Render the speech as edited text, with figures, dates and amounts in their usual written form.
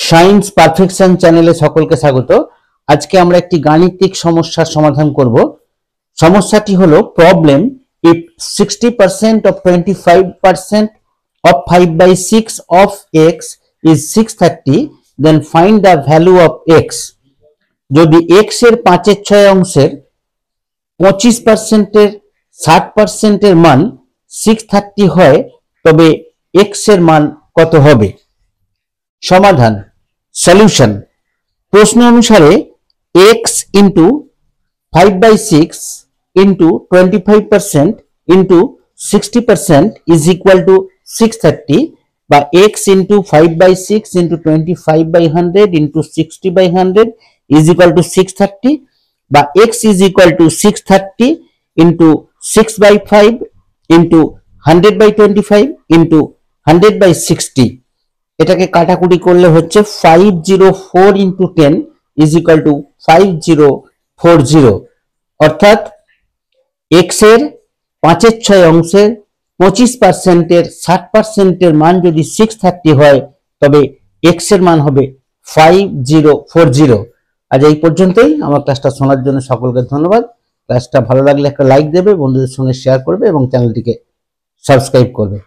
Science perfection চ্যানেলে সকলকে স্বাগত। আজকে আমরা একটি গাণিতিক সমস্যার সমাধান করব। সমস্যাটি হলো problem if 60% of 25% of 5/6 of x is 630 then find the value of x। যদি x এর 5/6 অংশের 25% এর 60% এর মান 630 হয় তবে x এর মান কত হবে? সমাধান সলিউশন। প্রশ্ন অনুসারে x into 5/6 into 25% into 60% is equal to 630 বা x into 5/6 into 25/100 into 60/100 is equal to 630 বা x is equal to 630 into 6/5 into 100/25 into 100/60। এটাকে কাটাকুটি করলে হচ্ছে 504 ইন্টু 10 ইজ ইকুয়াল টু 5040। অর্থাৎ x এর 5/6 অংশের 25% এর 60% এর মান যদি 630 হয় তবে x এর মান হবে 5040। আজ এই পর্যন্তই। আমার ক্লাসটা শোনার জন্য সকলকে ধন্যবাদ। ক্লাসটা ভালো লাগলে একটা লাইক দেবে, বন্ধুদের সঙ্গে শেয়ার করবে এবং চ্যানেলটিকে সাবস্ক্রাইব করবে।